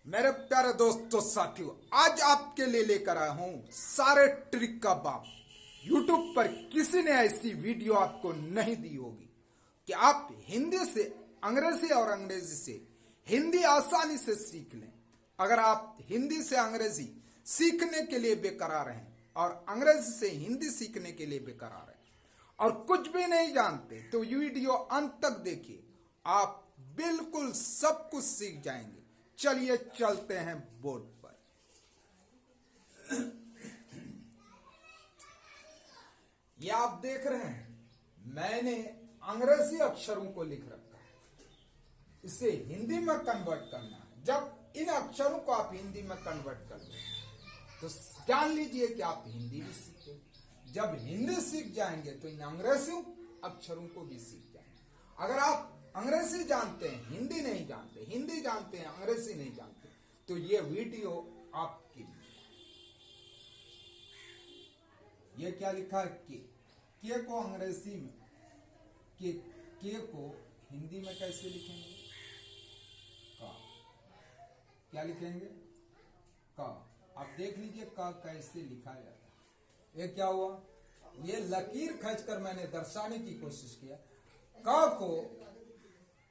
मेरे प्यारे दोस्तों साथियों, आज आपके लिए लेकर आया हूं सारे ट्रिक का बाप। यूट्यूब पर किसी ने ऐसी वीडियो आपको नहीं दी होगी कि आप हिंदी से अंग्रेजी और अंग्रेजी से हिंदी आसानी से सीख लें। अगर आप हिंदी से अंग्रेजी सीखने के लिए बेकरार हैं और अंग्रेजी से हिंदी सीखने के लिए बेकरार हैं और कुछ भी नहीं जानते, तो ये वीडियो अंत तक देखिए, आप बिल्कुल सब कुछ सीख जाएंगे। चलिए चलते हैं बोर्ड पर। ये आप देख रहे हैं, मैंने अंग्रेजी अक्षरों को लिख रखा है, इसे हिंदी में कन्वर्ट करना है। जब इन अक्षरों को आप हिंदी में कन्वर्ट कर लें तो जान लीजिए कि आप हिंदी भी सीखे। जब हिंदी सीख जाएंगे तो इन अंग्रेजी अक्षरों को भी सीख जाएंगे। अगर आप अंग्रेजी जानते हैं, हिंदी नहीं जानते, हिंदी जानते हैं, अंग्रेजी नहीं जानते, तो ये वीडियो आपके लिए। ये क्या लिखा है? के को अंग्रेजी में, के को हिंदी में कैसे लिखेंगे? का। क्या लिखेंगे? का। आप देख लीजिए का कैसे लिखा जाता है। ये क्या हुआ? ये लकीर खींचकर मैंने दर्शाने की कोशिश किया। का को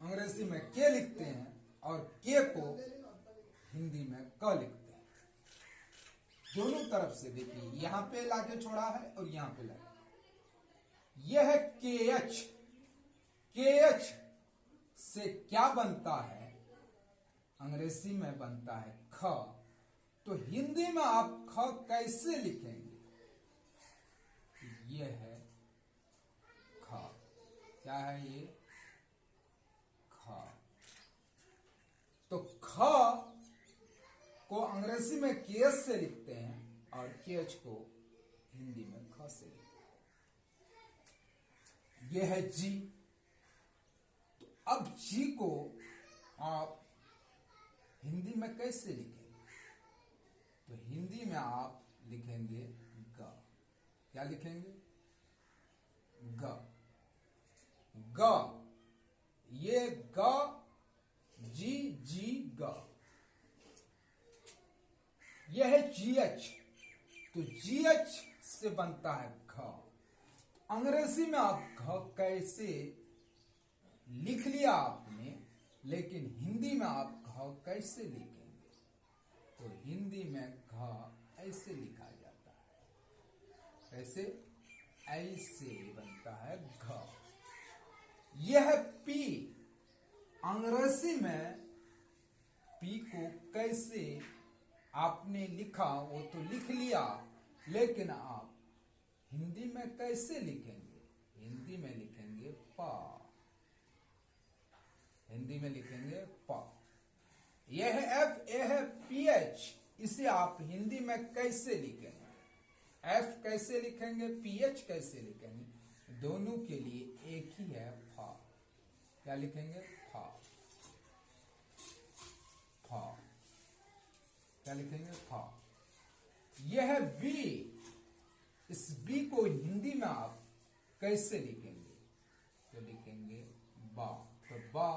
अंग्रेजी में के लिखते हैं और के को हिंदी में क लिखते हैं। दोनों तरफ से देखिए, यहां पे लाके छोड़ा है और यहां पे लाके। यह है के एच। के एच से क्या बनता है? अंग्रेजी में बनता है ख। तो हिंदी में आप ख कैसे लिखेंगे? यह है ख। क्या है ये? तो ख को अंग्रेजी में के से लिखते हैं और केएच को हिंदी में ख से लिखते हैं। यह है जी। तो अब जी को आप हिंदी में कैसे लिखेंगे? तो हिंदी में आप लिखेंगे ग। क्या लिखेंगे? ग। ग। ये ग, जी जी ग। यह है जी एच। तो जी एच से बनता है घ। अंग्रेजी में आप घ कैसे लिख लिया आपने, लेकिन हिंदी में आप घ कैसे लिखेंगे? तो हिंदी में घ ऐसे लिखा जाता है। ऐसे ऐसे बनता है घ। यह पी। अंग्रेजी में पी को कैसे आपने लिखा वो तो लिख लिया, लेकिन आप हिंदी में कैसे लिखेंगे? हिंदी में लिखेंगे पा। हिंदी में लिखेंगे पा। यह है एफ। यह है पी एच। इसे आप हिंदी में कैसे लिखेंगे? एफ कैसे लिखेंगे? पी एच कैसे लिखेंगे? दोनों के लिए एक ही है, फा। क्या लिखेंगे? फा। फा। क्या लिखेंगे? फा। यह है बी। इस बी को हिंदी में आप कैसे लिखेंगे? तो लिखेंगे बा। तो बा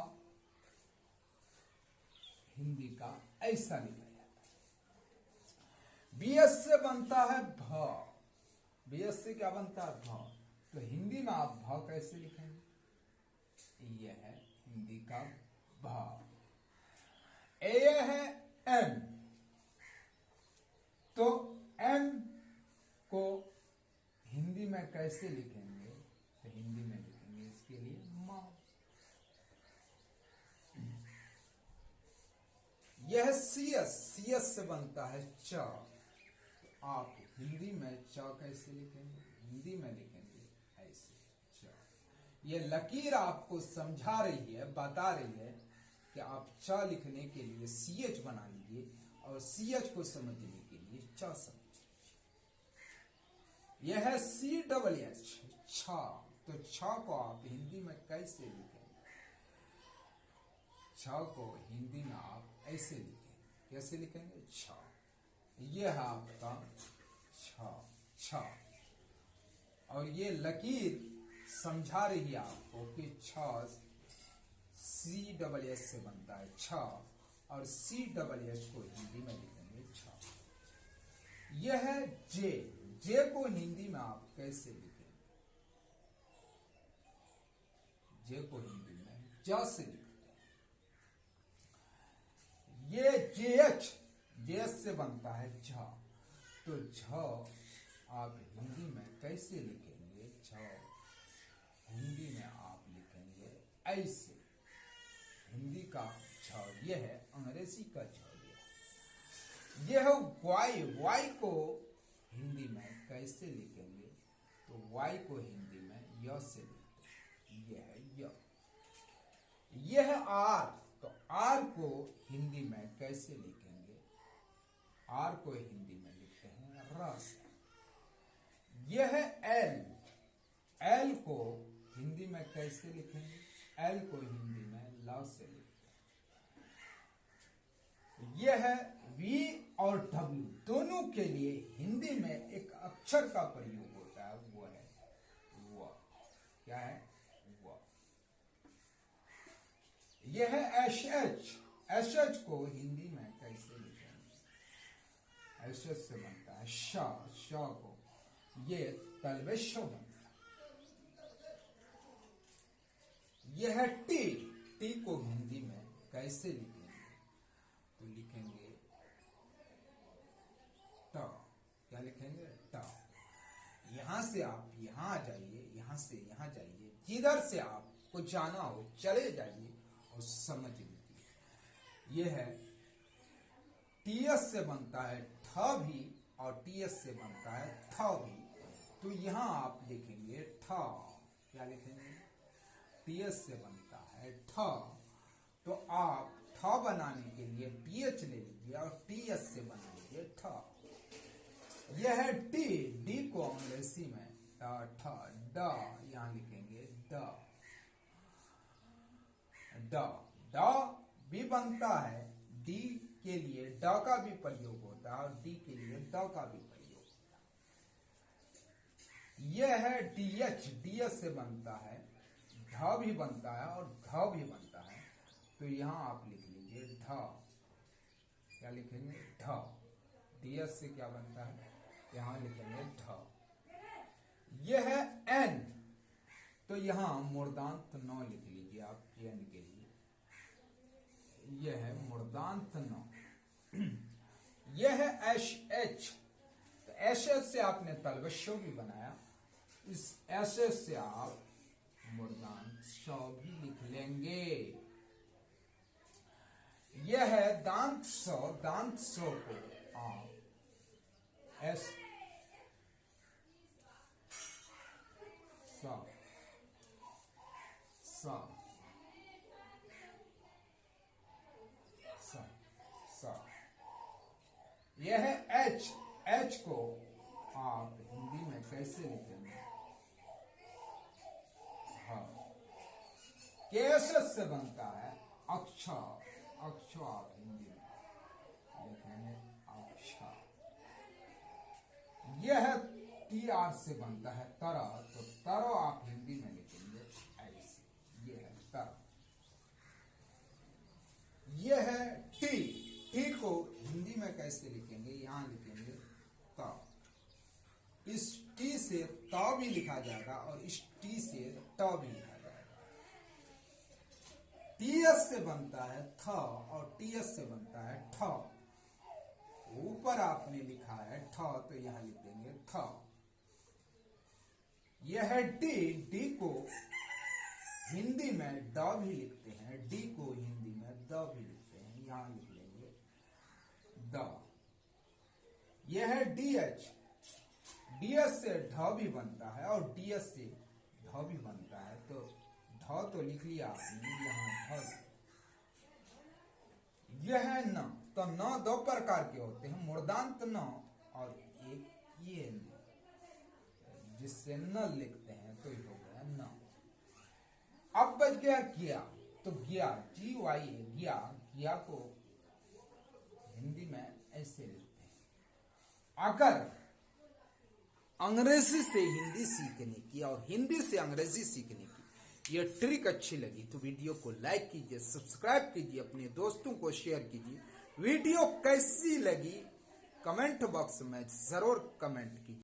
हिंदी का ऐसा लिखा जाता है। बीएस से बनता है भ। बीएस से क्या बनता है? भ। तो हिंदी में आप भ कैसे लिखेंगे? यह है हिंदी का भ। ए है एम। तो एम को हिंदी में कैसे लिखेंगे? तो हिंदी में लिखेंगे इसके लिए मां। यह सीएस। सीएस से बनता है च। आप हिंदी में च कैसे लिखेंगे? हिंदी में लिखेंगे ऐसे च। यह लकीर आपको समझा रही है, बता रही है कि आप च लिखने के लिए सीएच बना लीजिए और सीएच को समझने के लिए च समझिए। यह है सी डबल एच, छ। तो छ को आप हिंदी में कैसे लिखेंगे? छ को हिंदी में आप ऐसे लिखेंगे। कैसे लिखेंगे? छ। यह है आपका छ। छ। और ये लकीर समझा रही है आपको कि छ सी डबल एस से बनता है छ। और सी डबल एच को हिंदी में लिखेंगे छ। यह है जे। जे को हिंदी में आप कैसे लिखेंगे? जे को हिंदी में ज से लिखते हैं। ये जे एच, जे से बनता है झ। तो झ आप हिंदी में कैसे लिखेंगे? झ हिंदी में आप लिखेंगे ऐसे। हिंदी का झ यह है, अंग्रेजी का झ यह है। वाई, वाई को हिंदी में कैसे लिखेंगे? तो वाई को हिंदी में य से लिखते हैं। यह है य। यह है आर, तो आर को हिंदी में कैसे लिखेंगे? आर को हिंदी में लिखते हैं र से। यह है एल, एल को हिंदी में कैसे लिखेंगे? एल को हिंदी में ल से लिखते हैं। यह है वी और डब्ल्यू, दोनों के लिए हिंदी में एक अक्षर का प्रयोग होता है, वो है व। क्या है? व। यह है एच एच, एच एच को हिंदी में कैसे लिखेंगे? एच एच से बनता है श, श को ये तलवेश बनता है। यह है टी, टी को हिंदी में कैसे लिखेंगे? तो लिखेंगे ट। क्या लिखेंगे? ट। यहां से आप यहां आ जाइए, यहां से यहां जाइए, जिधर से आपको जाना हो चले जाइए और समझ लीजिए। यह है टीएस से बनता है ठ भी और टीएस से बनता है थ भी। तो यहां आप लिखेंगे ठ। क्या लिखेंगे? टीएस से बनता है ठ, तो आप ठ बनाने के लिए टीएच ले लीजिए और टीएस से बना लीजिए ठ। यह है डी, डी को अंग्रेजी में ठ, ड यहां लिखेंगे ड। ड, ड भी बनता है, डी के लिए ड का भी प्रयोग होता है और डी के लिए ड का भी प्रयोग होता है। यह है डीएच, डीएच से बनता है ध भी बनता है और ध भी बनता है। तो यहां आप लिख लीजिए ध। क्या लिखेंगे? ध। डीएस से क्या बनता है? यहां लिखेंगे ध। यह है एन, तो यहां मूर्धांत न लिख लीजिए आप एन के लिए। यह है मूर्धांत न। यह है एच एच, तो एच एच से आपने तलवशो भी बनाया, इस एच एच से आप मूर्धांत श भी लिख लेंगे। यह है दांत स, दांत स को आप एस स स स स। यह है एच, एच को आप हिंदी में कैसे लिखेंगे? हाँ। केसस से बनता है अक्षर, अक्षर आप हिंदी में लिखेंगे अक्षर। यह है टी आर से बनता है तरह, तो तरह आप हिंदी में लिखेंगे ऐसे। यह है तरह। यह है टी, टी को हिंदी में कैसे लिखेंगे? यहां लिखेंगे त। इस टी से त भी लिखा जाएगा और इस टी से ट भी लिखा जाएगा। टीएस से बनता है थ और टीएस से बनता है ठ। ऊपर आपने लिखा है ठ, तो यहां लिख देंगे थ। यह है डी, डी को हिंदी में ड भी लिखते हैं, डी को हिंदी में द भी लिखते हैं, यहां लिख लेंगे द। यह है डीएच, डीएस से ढ भी बनता है और डीएस से ढ भी बनता है, तो ढ तो लिख लिया आपने, यहां ढ। यह है न, तो न दो प्रकार के होते हैं, मूर्धांत न और एक ये न, जिससे न लिखते हैं तो ये हो गया न। अब बच गया गिया, तो गिया जी वाई गिया, गिया को हिंदी में ऐसे लिखते हैं। अगर अंग्रेजी से हिंदी सीखने की और हिंदी से अंग्रेजी सीखने की ये ट्रिक अच्छी लगी तो वीडियो को लाइक कीजिए, सब्सक्राइब कीजिए, अपने दोस्तों को शेयर कीजिए। वीडियो कैसी लगी कमेंट बॉक्स में जरूर कमेंट कीजिए।